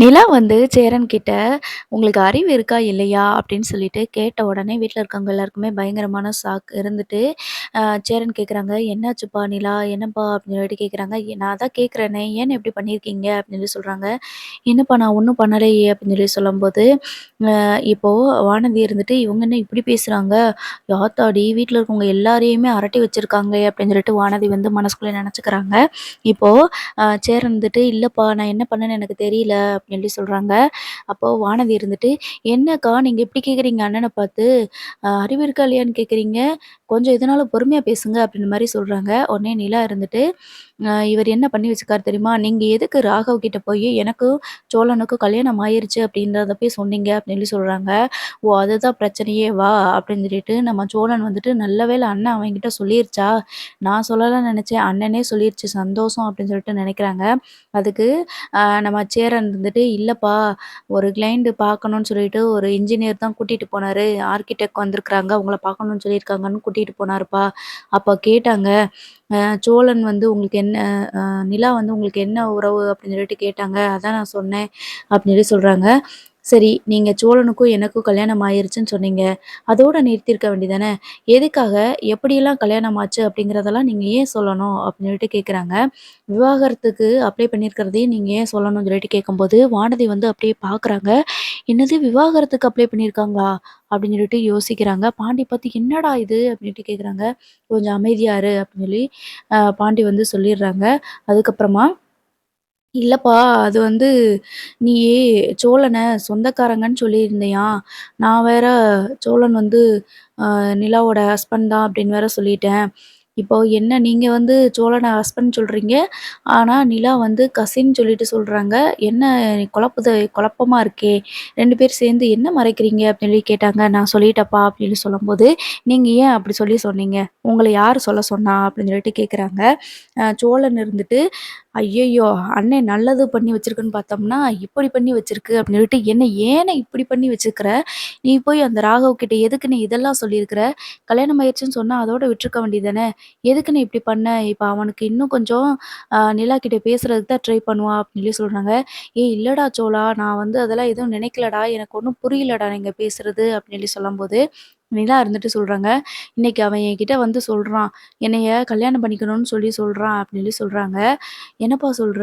நிலா வந்து சேரன் கிட்ட, "உங்களுக்கு அறிவு இருக்கா? இல்லையா?" அப்படின்னு சொல்லிட்டு கேட்ட உடனே வீட்ல இருக்கவங்க எல்லாருக்குமே பயங்கரமான ஷாக் இருந்துட்டு, சேரன் கேட்குறாங்க, "என்னாச்சுப்பா நிலா? என்னப்பா?" அப்படின்னு சொல்லிட்டு கேட்குறாங்க. "நான் அதான் கேட்குறேனே, ஏன்னு இப்படி பண்ணியிருக்கீங்க?" அப்படின்னு சொல்லி சொல்றாங்க. "என்னப்பா நான் ஒண்ணும் பண்ணலையே!" அப்படின்னு சொல்லி சொல்லும்போது, இப்போ வானதி இருந்துட்டு, "இவங்க என்ன இப்படி பேசுறாங்க? யாத்தாடி வீட்ல இருக்கவங்க எல்லாரையுமே அரட்டி வச்சிருக்காங்களே!" அப்படின்னு சொல்லிட்டு வானதி வந்து மனசுக்குள்ள நெனச்சுக்கிறாங்க. இப்போ சேரன் இருந்துட்டு, "இல்லப்பா நான் என்ன பண்ணேன்னு எனக்கு தெரியல." அப்படின்னு சொல்லி சொல்றாங்க. அப்போ வானதி இருந்துட்டு, "என்னக்கா நீங்க இப்படி கேட்குறீங்க அண்ணன பார்த்து? அறிவு இருக்கா இல்லையான்னு கேட்குறீங்க? கொஞ்சம் எதுனாலும் பொறுமையா பேசுங்க." அப்படின்ற மாரி சொல்றாங்க. உடனே நிலா இருந்துட்டு, இவர் என்ன பண்ணி வச்சுருக்காரு தெரியுமா? நீங்க எதுக்கு ராகவ் கிட்ட போயி எனக்கும் சோழனுக்கும் கல்யாணம் ஆயிருச்சு அப்படின்றத போய் சொன்னீங்க அப்படின்னு சொல்லி சொல்றாங்க. "ஓ! அதுதான் பிரச்சனையேவா?" அப்படின்னு சொல்லிட்டு நம்ம சோழன் வந்துட்டு, "நல்ல வேளை அண்ணன் அவன்கிட்ட சொல்லிருச்சா? நான் சொல்லலாம்னு நெனச்சேன். அண்ணனே சொல்லிருச்சு சந்தோஷம்." அப்படின்னு சொல்லிட்டு நெனைக்கிறாங்க. அதுக்கு நம்ம சேரன் இருந்துட்டு, "இல்லப்பா ஒரு கிளையண்ட் பார்க்கணும்னு சொல்லிட்டு ஒரு இன்ஜினியர் தான் கூட்டிட்டு போனாரு. ஆர்க்கிடெக்ட் வந்திருக்காங்க. உங்கள பார்க்கணும்னு சொல்லியிருக்காங்கன்னு கூட்டிட்டு போனாருப்பா. அப்ப கேட்டாங்க. சோழன் வந்து உங்களுக்கு என்ன நிலா வந்து உங்களுக்கு என்ன உறவு அப்படின்னு சொல்லிட்டு கேட்டாங்க. அதான் நான் சொன்னேன்." அப்படின்னு சொல்லி சொல்றாங்க. சரி, நீங்க சோழனுக்கும் எனக்கும் கல்யாணம் ஆயிருச்சுன்னு சொன்னீங்க. அதோட நிறுத்தியிருக்க வேண்டியதானே? எதுக்காக? எப்படியெல்லாம் கல்யாணம் ஆச்சு அப்படிங்கிறதெல்லாம் நீங்க ஏன் சொல்லணும்? அப்படின்னு சொல்லிட்டு கேட்குறாங்க. விவாகரத்துக்கு அப்ளை பண்ணியிருக்கிறதையும் நீங்க ஏன் சொல்லணும்னு சொல்லிட்டு கேட்கும்போது, வானதி வந்து அப்படியே பார்க்குறாங்க. என்னது விவாகரத்துக்கு அப்ளை பண்ணியிருக்காங்களா? அப்படின்னு சொல்லிட்டு யோசிக்கிறாங்க. பாண்டி பார்த்து என்னடா இது? அப்படின்ட்டு கேட்குறாங்க. கொஞ்சம் அமைதியா இரு அப்படின்னு சொல்லி பாண்டி வந்து சொல்லிடுறாங்க. அதுக்கப்புறமா, இல்லப்பா அது வந்து நீ சோழன சொந்தக்காரங்கன்னு சொல்லியிருந்தியாம். நான் வேற சோழன் வந்து நிலாவோட ஹஸ்பண்ட் தான் அப்படின்னு வேற சொல்லிட்டேன். இப்போ என்ன நீங்க வந்து சோழன ஹஸ்பண்ட் சொல்றீங்க. ஆனா நிலா வந்து கசின் சொல்லிட்டு சொல்றாங்க. என்ன குழப்பமா இருக்கே! 2 பேரும் சேர்ந்து என்ன மறைக்கிறீங்க? அப்படின்னு சொல்லி கேட்டாங்க. நான் சொல்லிட்டேன்ப்பா அப்படின்னு சொல்லும்போது, நீங்க ஏன் அப்படி சொல்லி சொன்னீங்க? உங்கள யாரு சொல்ல சொன்னா? அப்படின்னு சொல்லிட்டு கேட்குறாங்க. சோழன் இருந்துட்டு, ஐய்யய்யோ! அண்ணன் நல்லது பண்ணி வச்சிருக்குன்னு பார்த்தோம்னா, இப்படி பண்ணி வச்சிருக்கு அப்படின்னு சொல்லிட்டு, ஏன இப்படி பண்ணி வச்சிருக்கிற? நீ போய் அந்த ராகவ் கிட்ட எதுக்கு நீ இதெல்லாம் சொல்லியிருக்கிற? கல்யாணம் ஆயிருச்சுன்னு சொன்னா அதோட விட்டுருக்க வேண்டியது தானே! எதுக்கு நீ இப்படி பண்ண? இப்ப அவனுக்கு இன்னும் கொஞ்சம் நிலா கிட்ட பேசுறதுக்கு தான் ட்ரை பண்ணுவான் அப்படின்னு சொல்லி சொல்றாங்க. "ஏய் இல்லடா சோழா, நான் வந்து அதெல்லாம் எதுவும் நினைக்கலடா. எனக்கு ஒண்ணும் புரியலடா நீங்க பேசுறது" அப்படின்னு சொல்லி சொல்லும்போது, நிலா இருந்துட்டு சொல்றாங்க, "இன்னைக்கு அவன் என்கிட்ட வந்து சொல்றான். என்னைய கல்யாணம் பண்ணிக்கணும்னு சொல்லி சொல்றான்" அப்படின்னு சொல்லி சொல்றாங்க. "என்னப்பா சொல்ற?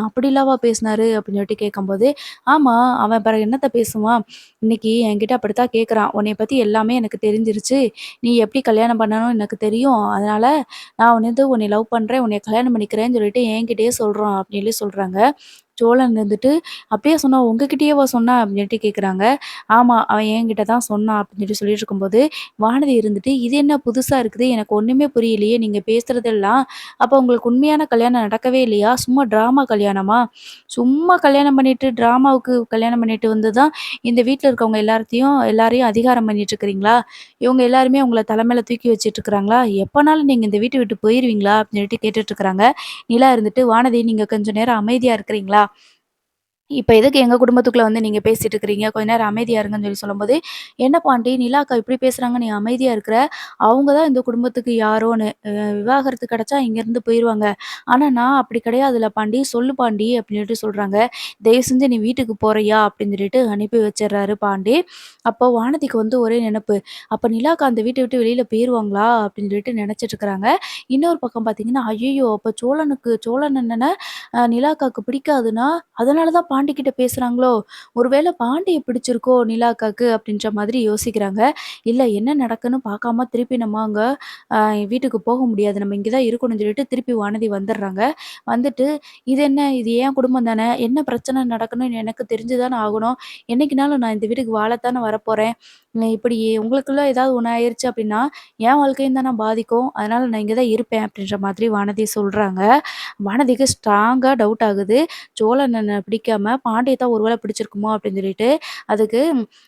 அப்படிலாவா பேசினாரு?" அப்படின்னு சொல்லிட்டு கேட்கும்போது, "ஆமா, அவன் பிறகு என்னத்த பேசுவான்? இன்னைக்கு என்கிட்ட அப்படித்தான் கேட்குறான். உன்னைய பத்தி எல்லாமே எனக்கு தெரிஞ்சிருச்சு. நீ எப்படி கல்யாணம் பண்ணணும்னு எனக்கு தெரியும். அதனால நான் வந்து உன்னைய லவ் பண்றேன். உன்னைய கல்யாணம் பண்ணிக்கிறேன்னு சொல்லிட்டு என்கிட்டயே சொல்றான்." அப்படின்னு சொல்லி சொல்றாங்க. சோழன் இருந்துட்டு, "அப்படியா சொன்னா? உங்ககிட்டயேவா சொன்னா?" அப்படின்ட்டு கேட்குறாங்க. "ஆமா, அவன் என்கிட்ட தான் சொன்னான்." அப்படின்னு சொல்லி சொல்லிட்டு இருக்கும்போது, வானதி இருந்துட்டு, "இது என்ன புதுசா இருக்குது? எனக்கு ஒண்ணுமே புரியலையே! நீங்க பேசுறதெல்லாம் அப்ப உங்களுக்கு உண்மையான கல்யாணம் நடக்கவே இல்லையா? சும்மா ட்ராமா கல்யாணமா? சும்மா கல்யாணம் பண்ணிட்டு, ட்ராமாவுக்கு கல்யாணம் பண்ணிட்டு வந்து தான் இந்த வீட்ல இருக்கவங்க எல்லாரையும் அதிகாரம் பண்ணிட்டு இருக்கிறீங்களா? இவங்க எல்லாருமே உங்கள தல மேல தூக்கி வச்சுட்டு இருக்கிறாங்களா? எப்பனாலும் நீங்க இந்த வீட்ட விட்டு போயிருவீங்களா?" அப்படின்னு சொல்லிட்டு கேட்டுட்டு இருக்கிறாங்க. நிலா இருந்துட்டு, "வானதி நீங்க கொஞ்சம் நேரம் அமைதியா இருக்கிறீங்களா? இப்ப எதுக்கு எங்க குடும்பத்துக்குள்ள வந்து நீங்க பேசிட்டு இருக்கிறீங்க? கொஞ்ச நேரம் அமைதியா இருங்கன்னு" சொல்லி சொல்லும்போது, "என்ன பாண்டி நிலா அக்கா இப்படி பேசுறாங்க, நீ அமைதியா இருக்கிற? அவங்க தான் இந்த குடும்பத்துக்கு யாரோன்னு. விவாகரத்து கிடைச்சா இங்கேருந்து போயிருவாங்க. ஆனா நான் அப்படி கிடையாதுல்ல பாண்டி, சொல்லு பாண்டி" அப்படின்னு சொல்லிட்டு சொல்றாங்க. "தயவு செஞ்சு நீ வீட்டுக்கு போறியா?" அப்படின்னு சொல்லிட்டு அனுப்பி வச்சுர்றாரு பாண்டி. அப்போ வானதிக்கு வந்து ஒரே நெனப்பு. அப்ப நிலாக்கா அந்த வீட்ட விட்டு வெளியில போயிருவாங்களா? அப்படின்னு சொல்லிட்டு நெனச்சிட்டு இருக்கிறாங்க. இன்னொரு பக்கம் பார்த்தீங்கன்னா, ஐய்யய்யோ! அப்ப சோழன் அண்ணன நிலாக்காக்கு பிடிக்காதுன்னா, அதனால தான் பாண்டி கிட்ட பேசுறாங்களோ? ஒருவேள பாண்டிய பிடிச்சிருக்கோ நிலாக்காக்கு அப்படின்ற மாதிரி யோசிக்கிறாங்க. இல்ல என்ன நடக்குன்னு பார்க்காம திருப்பி நம்ம அங்க வீட்டுக்கு போக முடியாது. நம்ம இங்க தான் இருக்கணும்னு சொல்லிட்டு திருப்பி வானதி வந்துடுறாங்க. வந்துட்டு, "இது என்ன? இது என் குடும்பம் தானே! என்ன பிரச்சனை நடக்குன்னு எனக்கு தெரிஞ்சு தானே ஆகணும். என்னைக்குனாலும் நான் இந்த வீட்டுக்கு வாழத்தானே வரப்போறேன். இப்படி உங்களுக்குள்ள ஏதாவது ஒண்ணு ஆயிருச்சு அப்படின்னா, என் வாழ்க்கையும் தானே பாதிக்கும். அதனால நான் இங்க தான் இருப்பேன்." அப்படின்ற மாதிரி வானதி சொல்றாங்க. வானதிக்கு ஸ்ட்ராங்கா டவுட் ஆகுது. சோழன் அண்ணன பிடிக்காம பாண்டிய தான் ஒரு வேள பிடிச்சிருக்குமோ அப்படின்னு சொல்லிட்டு, அதுக்கு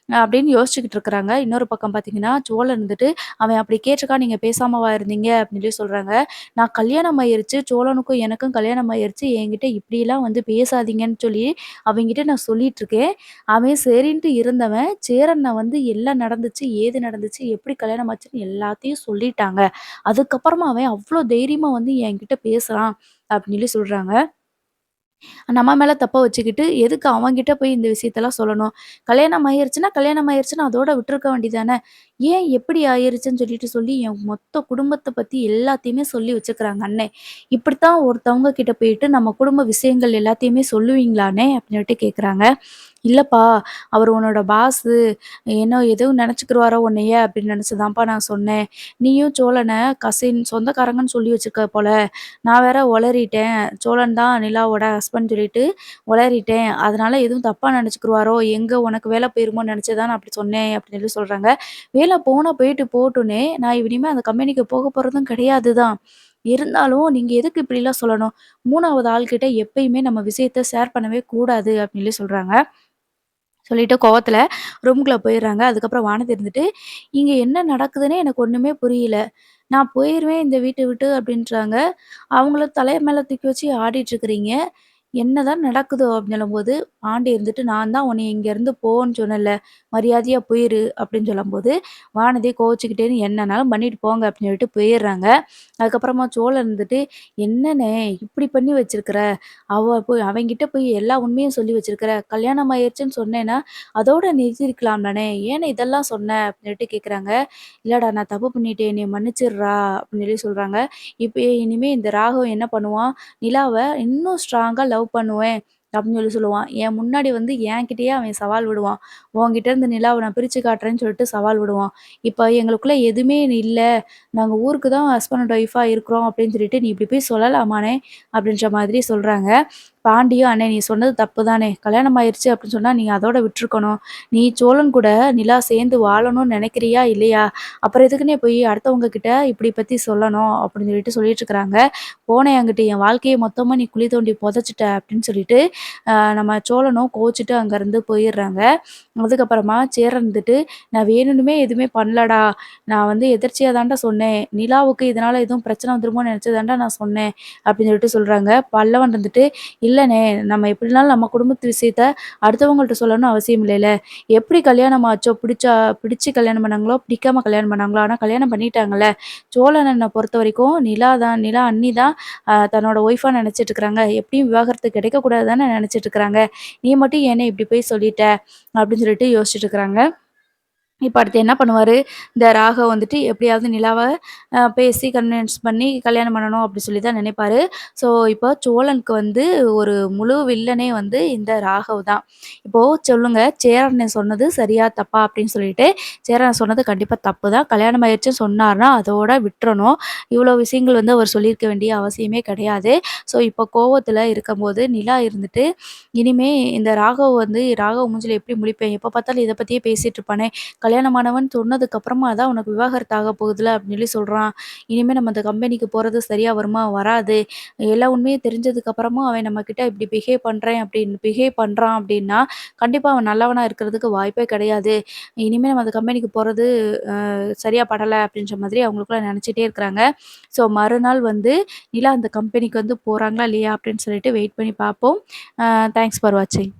அப்படின்னு யோசிச்சுக்கிட்டு இருக்கிறாங்க. இன்னொரு பக்கம் பார்த்தீங்கன்னா, சோழன் இருந்துட்டு, "அவன் அப்படி கேட்டிருக்கான், நீங்க பேசாமவா இருந்தீங்க?" அப்படின்னு சொல்லி சொல்றாங்க. "நான் கல்யாணம் ஆயிருச்சு. சோழனுக்கும் எனக்கும் கல்யாணம் ஆயிருச்சு. என்கிட்ட இப்படியெல்லாம் வந்து பேசாதீங்கன்னு சொல்லி அவன்கிட்ட நான் சொல்லிட்டுருக்கேன். அவன் சரின்ட்டு இருந்தவன், சேரன்ன வந்து எல்லாம் நடந்துச்சு, ஏது நடந்துச்சு, எப்படி கல்யாணம் ஆச்சுன்னு எல்லாத்தையும் சொல்லிட்டாங்க. அதுக்கப்புறமா அவன் அவ்ளோ தைரியமா வந்து என்கிட்ட பேசுறான்." அப்படின்னு சொல்லி சொல்றாங்க. நம்ம மேல தப்ப வச்சுக்கிட்டு, எதுக்கு அவன்கிட்ட போய் இந்த விஷயத்தலாம் சொல்லணும்? கல்யாணம் ஆயிருச்சுன்னா அதோட விட்டுருக்க வேண்டியதானே! ஏன் எப்படி ஆயிருச்சுன்னு சொல்லி என் மொத்த குடும்பத்த பத்தி எல்லாத்தையுமே சொல்லி வச்சுக்கிறாங்க அண்ணே. இப்படித்தான் ஒருத்தவங்க கிட்ட போயிட்டு நம்ம குடும்ப விஷயங்கள் எல்லாத்தையுமே சொல்லுவீங்களாண்ணே? அப்படின்னுட்டு கேட்குறாங்க. இல்லப்பா, அவரு உன்னோட பாஸு. எதுவும் நெனச்சுக்கிருவாரோ உன்னைய அப்படின்னு நெனச்சு தான்ப்பா நான் சொன்னேன். நீயும் சோழன சொந்தக்காரங்கன்னு சொல்லி வச்சிருக்க போல. நான் வேற ஒளறிட்டேன். சோழன் தான் நிலாவோட ஹஸ்பண்ட் சொல்லிட்டு ஒளறிட்டேன். அதனால எதுவும் தப்பா நெனச்சுக்குருவாரோ, எங்க உனக்கு வேல போயிருமோன்னு நெனச்சு தான் நான் அப்படி சொன்னேன் அப்படின்னு சொல்லி சொல்றாங்க. வேல போனா போயிட்டு போட்டும்னே, நான் இனிமே அந்த கம்பெனிக்கு போக போறதும் கிடையாது தான். இருந்தாலும் நீங்க எதுக்கு இப்படிலாம் சொல்லணும்? 3வது ஆள்கிட்ட எப்பயுமே நம்ம விஷயத்த ஷேர் பண்ணவே கூடாது அப்படின்னு சொல்லி சொல்றாங்க. சொல்லிட்டு கோவத்துல ரூம்குள்ள போயிர்றாங்க. அதுக்கப்புறம் வானத்த இருந்துட்டு, "இங்க என்ன நடக்குதுன்னே எனக்கு ஒண்ணுமே புரியல. நான் போயிருவேன் இந்த வீட்ட விட்டு" அப்படின்றாங்க. அவங்கள தலைய மேல தூக்கி வச்சு ஆடிட்டுருக்கிறீங்க. என்னதான் நடக்குதோ அப்படின்னு சொல்லும்போது, பாண்டி இருந்துட்டு, "நான் தான் உன்னைய இங்கேருந்து போன்னு சொன்னேன்ல, மரியாதையா போயிரு" அப்படின்னு சொல்லும்போது, வானதி கோவிச்சுக்கிட்டே, "என்னனாலும் பண்ணிட்டு போங்க" அப்படின்னு சொல்லிட்டு போயிர்றாங்க. அதுக்கப்புறமா சோழன் இருந்துட்டு, "என்னண்ணே இப்படி பண்ணி வச்சிருக்கிற? அவன்கிட்ட போய் எல்லா உண்மையும் சொல்லி வச்சிருக்கிற. கல்யாணம் ஆயிருச்சுன்னு சொன்னேன்னா, அதோட நிறுத்தியிருக்கலாம்லண்ணே. ஏண்ணே இதெல்லாம் சொன்ன?" அப்படின்னுட்டு கேட்குறாங்க. "இல்லடா நான் தப்பு பண்ணிட்டேன். என்னைய மன்னிச்சிடுறா" அப்படின்னு சொல்லி சொல்றாங்க. இப்ப இனிமே இந்த ராகவன் என்ன பண்ணுவான், நிலாவ இன்னும் ஸ்ட்ராங்கா லவ் பண்ணுவேன் அப்படின்னு சொல்லுவான். என் முன்னாடி வந்து என்கிட்டயே அவன் சவால் விடுவான். உன்கிட்ட இருந்து நிலாவ நான் பிரிச்சு காட்டுறேன்னு சொல்லிட்டு சவால் விடுவான். இப்ப எங்களுக்குள்ள எதுவுமே இல்ல. நாங்க ஊருக்கு தான் ஹஸ்பண்ட் அண்ட் ஒய்ஃபா இருக்கிறோம் அப்படின்னு சொல்லிட்டு நீ இப்படி போய் சொல்லலாமாண்ணே? அப்படின்ற மாதிரி சொல்றாங்க. பாண்டியும், "அண்ணே நீ சொன்னது தப்பு தானே. கல்யாணம் ஆயிருச்சு அப்படின்னு சொன்னா நீங்க அதோட விட்டுருக்கணும். நீ சோழன் கூட நிலா சேர்ந்து வாழணும்னு நினைக்கிறியா? இல்லையா? அப்புறம் எதுக்குன்னே போய் அடுத்தவங்க கிட்ட இப்படி பத்தி சொல்லணும்?" அப்படின்னு சொல்லிட்டு சொல்லிட்டு இருக்கிறாங்க. "போனேன் அங்கிட்டு என் வாழ்க்கைய மொத்தமா நீ குழி தோண்டி புதைச்சுட்ட" அப்படின்னு சொல்லிட்டு நம்ம சோழனும் கோவிச்சுட்டு அங்கேருந்து போயிர்றாங்க. அதுக்கப்புறமா சேரன் இருந்துட்டு, "நான் வேணும்னுமே எதுவுமே பண்ணலடா. நான் வந்து எதர்ச்சியா தான்டா சொன்னேன். நிலாவுக்கு இதனால எதுவும் பிரச்சனை வந்துருமோன்னு நினைச்சு தான்டா நான் சொன்னேன்." அப்படின்னு சொல்லிட்டு சொல்றாங்க. பல்லவன் இருந்துட்டு, "இல்லண்ணே, நம்ம எப்படினாலும் நம்ம குடும்பத்து விஷயத்த அடுத்தவங்கள்ட்ட சொல்லணும்னு அவசியம் இல்லைல்ல. எப்படி கல்யாணம் ஆச்சோ, பிடிச்சு கல்யாணம் பண்ணாங்களோ, பிடிக்காம கல்யாணம் பண்ணாங்களோ, ஆனா கல்யாணம் பண்ணிட்டாங்கல்ல. சோழனன பொறுத்தவரைக்கும் நிலா அண்ணி தான் தன்னோட ஒய்ஃபா நெனச்சுட்டு இருக்கிறாங்க. எப்படியும் விவாகரத்து கிடைக்கக்கூடாது தானே நெனச்சுட்டு இருக்கிறாங்க. நீ மட்டும் ஏண்ணே இப்படி போய் சொல்லிட்ட?" அப்படின்னு சொல்லிட்டு யோசிச்சுட்டு இருக்கிறாங்க. இப்ப அடுத்து என்ன பண்ணுவாரு, இந்த ராகவ் வந்துட்டு எப்படியாவது நிலாவ பேசி கன்வின்ஸ் பண்ணி கல்யாணம் பண்ணணும் அப்படி சொல்லி தான் நினைப்பாரு. ஸோ, இப்போ சோழனுக்கு வந்து ஒரு முழு வில்லனே வந்து இந்த ராகவ் தான். இப்போ சொல்லுங்க, சேரன் சொன்னது சரியா? தப்பா? அப்படின்னு சொல்லிட்டு, சேரன் சொன்னது கண்டிப்பா தப்பு தான். கல்யாணம் ஆயிருச்சுன்னு சொன்னார்னா, அதோட விட்டுறணும். இவ்வளோ விஷயங்கள் வந்து அவர் சொல்லியிருக்க வேண்டிய அவசியமே கிடையாது. ஸோ, இப்போ கோவத்துல இருக்கும்போது நிலா இருந்துட்டு, இனிமே இந்த ராகவ் மூஞ்சில எப்படி முழிப்பேன்? எப்ப பார்த்தாலும் இத பத்தியே பேசிட்டு இருப்பானே! கல்யாணமானவன் சொன்னதுக்கு அப்புறமா தான் உனக்கு விவாகரத்து ஆக போகுதுல அப்படின்னு சொல்லி சொல்றான். இனிமே நம்ம அந்த கம்பெனிக்கு போறது சரியா வருமா? வராது. எல்லா உண்மையும் தெரிஞ்சதுக்கு அப்புறமும் அவன் நம்மகிட்ட இப்படி பிஹேவ் பண்றான் அப்படின்னா, கண்டிப்பா அவன் நல்லவனா இருக்கிறதுக்கு வாய்ப்பே கிடையாது. இனிமே நம்ம அந்த கம்பெனிக்கு போறது சரியா படல அப்படின்ற மாதிரி அவங்களுக்குள்ள நினைச்சிட்டே இருக்கிறாங்க. ஸோ மறுநாள் வந்து நிலா அந்த கம்பெனிக்கு வந்து போறாங்களா இல்லையா அப்படின்னு சொல்லிட்டு வெயிட் பண்ணி பார்ப்போம். தேங்க்ஸ் ஃபார் வாட்சிங்.